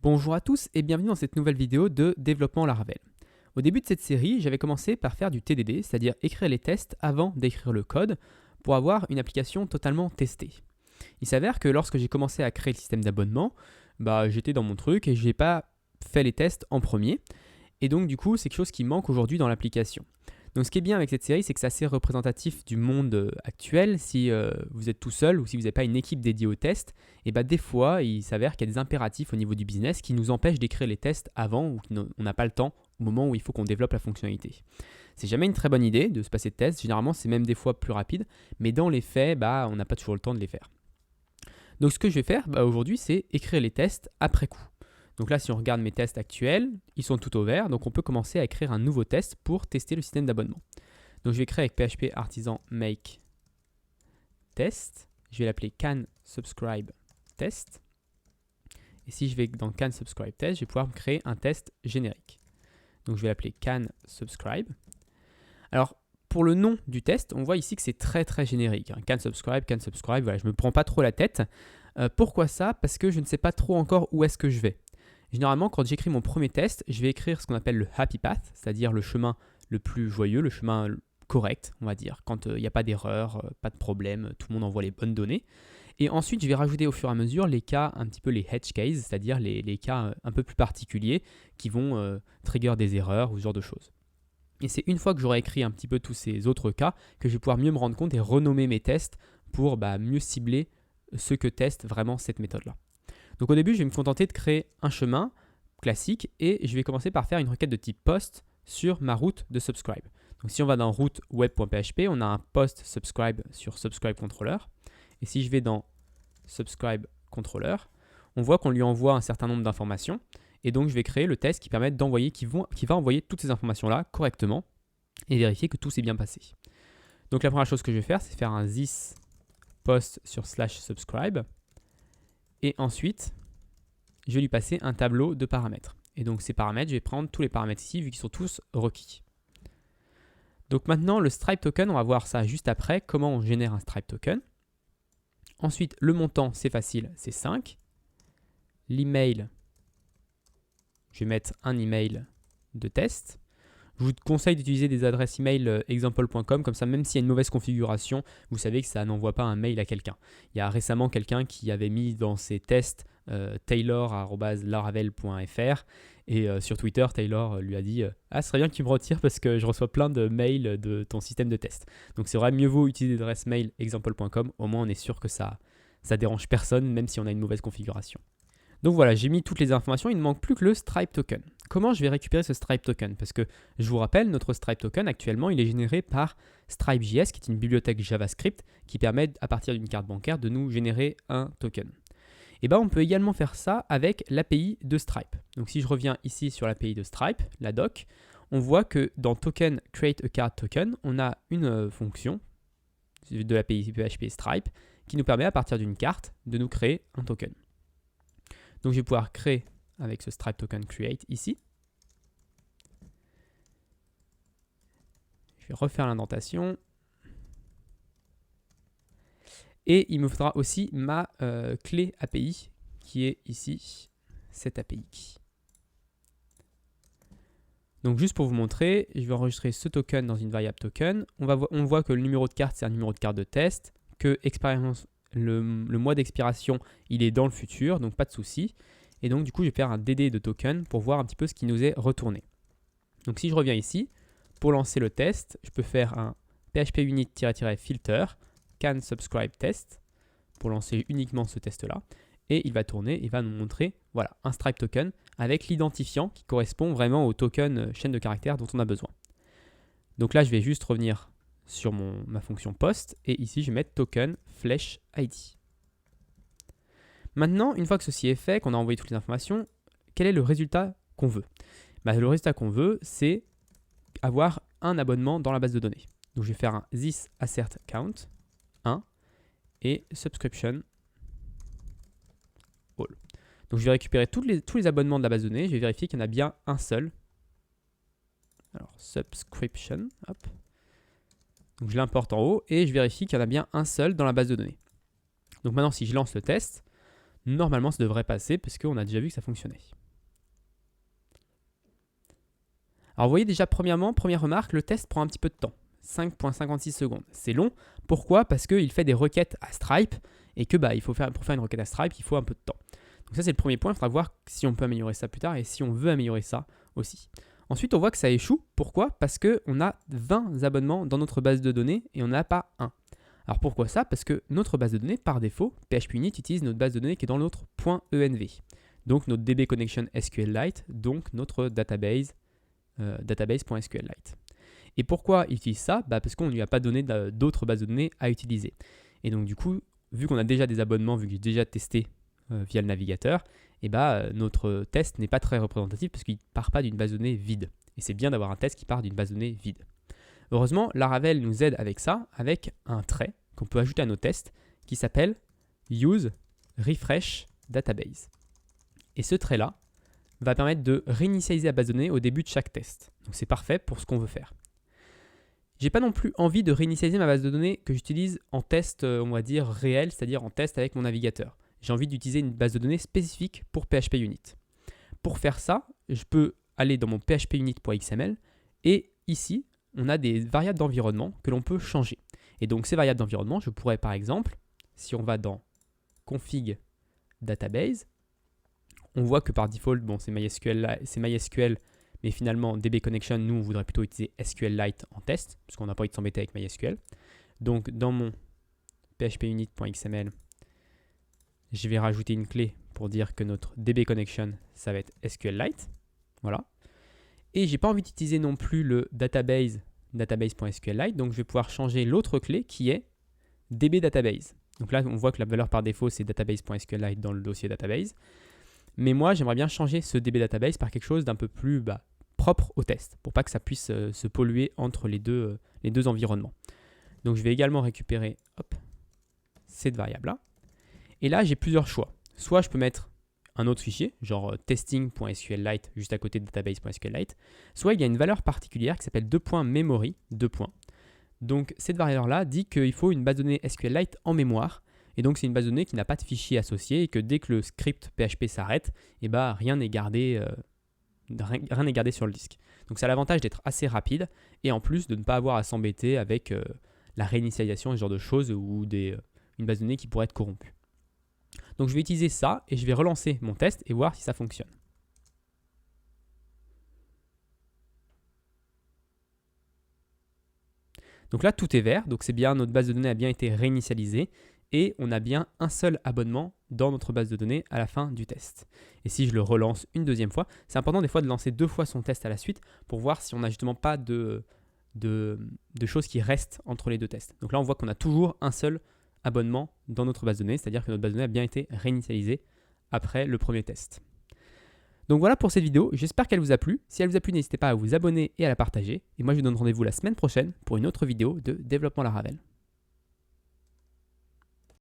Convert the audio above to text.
Bonjour à tous et bienvenue dans cette nouvelle vidéo de développement Laravel. Au début de cette série, j'avais commencé par faire du TDD, c'est-à-dire écrire les tests avant d'écrire le code pour avoir une application totalement testée. Il s'avère que lorsque j'ai commencé à créer le système d'abonnement, j'étais dans mon truc et je n'ai pas fait les tests en premier. Et donc du coup, c'est quelque chose qui manque aujourd'hui dans l'application. Donc ce qui est bien avec cette série, c'est que c'est assez représentatif du monde actuel. Si vous êtes tout seul ou si vous n'avez pas une équipe dédiée aux tests, et des fois, il s'avère qu'il y a des impératifs au niveau du business qui nous empêchent d'écrire les tests avant ou qu'on n'a pas le temps au moment où il faut qu'on développe la fonctionnalité. C'est jamais une très bonne idée de se passer de tests. Généralement, c'est même des fois plus rapide, mais dans les faits, on n'a pas toujours le temps de les faire. Donc ce que je vais faire aujourd'hui, c'est écrire les tests après coup. Donc là, si on regarde mes tests actuels, ils sont tout au vert. Donc on peut commencer à écrire un nouveau test pour tester le système d'abonnement. Donc je vais créer avec PHP artisan make test. Je vais l'appeler can subscribe test. Et si je vais dans can subscribe test, je vais pouvoir me créer un test générique. Donc je vais l'appeler can subscribe. Alors pour le nom du test, on voit ici que c'est très très générique. Can subscribe, voilà, je ne me prends pas trop la tête. Pourquoi ça? Parce que je ne sais pas trop encore où est-ce que je vais. Généralement, quand j'écris mon premier test, je vais écrire ce qu'on appelle le happy path, c'est-à-dire le chemin le plus joyeux, le chemin correct, on va dire, quand il n'y a pas d'erreur, pas de problème, tout le monde envoie les bonnes données. Et ensuite, je vais rajouter au fur et à mesure les cas, un petit peu les edge cases, c'est-à-dire les cas un peu plus particuliers qui vont trigger des erreurs ou ce genre de choses. Et c'est une fois que j'aurai écrit un petit peu tous ces autres cas que je vais pouvoir mieux me rendre compte et renommer mes tests pour mieux cibler ce que teste vraiment cette méthode-là. Donc au début, je vais me contenter de créer un chemin classique et je vais commencer par faire une requête de type post sur ma route de subscribe. Donc si on va dans route web.php, on a un post subscribe sur subscribe controller. Et si je vais dans subscribe controller, on voit qu'on lui envoie un certain nombre d'informations. Et donc je vais créer le test qui permet d'envoyer, qui va envoyer toutes ces informations-là correctement et vérifier que tout s'est bien passé. Donc la première chose que je vais faire, c'est faire un this post sur /subscribe. Et ensuite, je vais lui passer un tableau de paramètres. Et donc ces paramètres, je vais prendre tous les paramètres ici, vu qu'ils sont tous requis. Donc maintenant, le Stripe token, on va voir ça juste après, comment on génère un Stripe token. Ensuite, le montant, c'est facile, c'est 5. L'email, je vais mettre un email de test. Je vous conseille d'utiliser des adresses email example.com, comme ça, même s'il y a une mauvaise configuration, vous savez que ça n'envoie pas un mail à quelqu'un. Il y a récemment quelqu'un qui avait mis dans ses tests taylor@laravel.fr et sur Twitter, Taylor lui a dit ah, ce serait bien que tu me retires parce que je reçois plein de mails de ton système de test. Donc c'est vrai, mieux vaut utiliser l'adresse mail example.com, au moins on est sûr que ça dérange personne, même si on a une mauvaise configuration. Donc voilà, j'ai mis toutes les informations, il ne manque plus que le Stripe token. Comment je vais récupérer ce Stripe token? Parce que je vous rappelle, notre Stripe token actuellement, il est généré par Stripe.js, qui est une bibliothèque JavaScript qui permet à partir d'une carte bancaire de nous générer un token. Et on peut également faire ça avec l'API de Stripe. Donc si je reviens ici sur l'API de Stripe, la doc, on voit que dans token create a card token, on a une fonction de l'API PHP Stripe qui nous permet à partir d'une carte de nous créer un token. Donc je vais pouvoir créer avec ce Stripe token create ici. Je vais refaire l'indentation. Et il me faudra aussi ma clé API qui est ici, cette API. Donc juste pour vous montrer, je vais enregistrer ce token dans une variable token. On voit que le numéro de carte, c'est un numéro de carte de test, que le mois d'expiration, il est dans le futur, donc pas de souci. Et donc du coup, je vais faire un DD de token pour voir un petit peu ce qui nous est retourné. Donc si je reviens ici, pour lancer le test, je peux faire un php unit-filter can subscribe test pour lancer uniquement ce test-là. Et il va tourner et va nous montrer voilà, un Stripe token avec l'identifiant qui correspond vraiment au token chaîne de caractères dont on a besoin. Donc là, je vais juste revenir sur ma fonction post et ici, je vais mettre token flèche ID. Maintenant, une fois que ceci est fait, qu'on a envoyé toutes les informations, quel est le résultat qu'on veut? Le résultat qu'on veut, c'est avoir un abonnement dans la base de données. Donc je vais faire un this assert count 1 et subscription all. Donc je vais récupérer tous les abonnements de la base de données, je vais vérifier qu'il y en a bien un seul. Alors subscription, hop. Donc je l'importe en haut et je vérifie qu'il y en a bien un seul dans la base de données. Donc maintenant si je lance le test, normalement ça devrait passer parce qu'on a déjà vu que ça fonctionnait. Alors vous voyez déjà première remarque, le test prend un petit peu de temps, 5,56 secondes. C'est long, pourquoi? Parce qu'il fait des requêtes à Stripe et que pour faire une requête à Stripe, il faut un peu de temps. Donc ça c'est le premier point, il faudra voir si on peut améliorer ça plus tard et si on veut améliorer ça aussi. Ensuite on voit que ça échoue, pourquoi? Parce qu'on a 20 abonnements dans notre base de données et on n'a pas un. Alors pourquoi ça? Parce que notre base de données, par défaut, PHPUnit utilise notre base de données qui est dans notre .env. Donc notre DB Connection SQLite, donc notre database database.sqlite. Et pourquoi il utilise ça? Parce qu'on ne lui a pas donné d'autres bases de données à utiliser. Et donc du coup, vu qu'on a déjà des abonnements, vu que j'ai déjà testé via le navigateur, notre test n'est pas très représentatif parce qu'il ne part pas d'une base de données vide. Et c'est bien d'avoir un test qui part d'une base de données vide. Heureusement, Laravel nous aide avec ça, avec un trait qu'on peut ajouter à nos tests qui s'appelle Use Refresh Database. Et ce trait-là va permettre de réinitialiser la base de données au début de chaque test. Donc c'est parfait pour ce qu'on veut faire. J'ai pas non plus envie de réinitialiser ma base de données que j'utilise en test, on va dire, réel, c'est-à-dire en test avec mon navigateur. J'ai envie d'utiliser une base de données spécifique pour PHPUnit. Pour faire ça, je peux aller dans mon phpunit.xml et ici, on a des variables d'environnement que l'on peut changer. Et donc ces variables d'environnement, je pourrais par exemple, si on va dans config database, on voit que par default, c'est MySQL, mais finalement DB Connection, nous on voudrait plutôt utiliser SQLite en test, parce qu'on n'a pas envie de s'embêter avec MySQL. Donc dans mon phpunit.xml, je vais rajouter une clé pour dire que notre DB Connection, ça va être SQLite. Voilà. Et j'ai pas envie d'utiliser non plus le database.sqlite, donc je vais pouvoir changer l'autre clé qui est DB Database. Donc là, on voit que la valeur par défaut, c'est database.sqlite dans le dossier database. Mais moi, j'aimerais bien changer ce DB Database par quelque chose d'un peu plus propre au test, pour pas que ça puisse se polluer entre les deux environnements. Donc je vais également récupérer cette variable-là. Et là, j'ai plusieurs choix. Soit je peux mettre un autre fichier, genre testing.sqlite juste à côté de database.sqlite, soit il y a une valeur particulière qui s'appelle .memory. Donc cette valeur-là dit qu'il faut une base de données SQLite en mémoire, et donc c'est une base de données qui n'a pas de fichier associé et que dès que le script PHP s'arrête, rien n'est gardé sur le disque. Donc ça a l'avantage d'être assez rapide et en plus de ne pas avoir à s'embêter avec la réinitialisation et ce genre de choses ou une base de données qui pourrait être corrompue. Donc je vais utiliser ça et je vais relancer mon test et voir si ça fonctionne. Donc là tout est vert, donc c'est bien, notre base de données a bien été réinitialisée et on a bien un seul abonnement dans notre base de données à la fin du test. Et si je le relance une deuxième fois, c'est important des fois de lancer 2 fois son test à la suite pour voir si on n'a justement pas de choses qui restent entre les deux tests. Donc là on voit qu'on a toujours un seul abonnement dans notre base de données, c'est-à-dire que notre base de données a bien été réinitialisée après le premier test. Donc voilà pour cette vidéo, j'espère qu'elle vous a plu. Si elle vous a plu, n'hésitez pas à vous abonner et à la partager. Et moi je vous donne rendez-vous la semaine prochaine pour une autre vidéo de développement Laravel.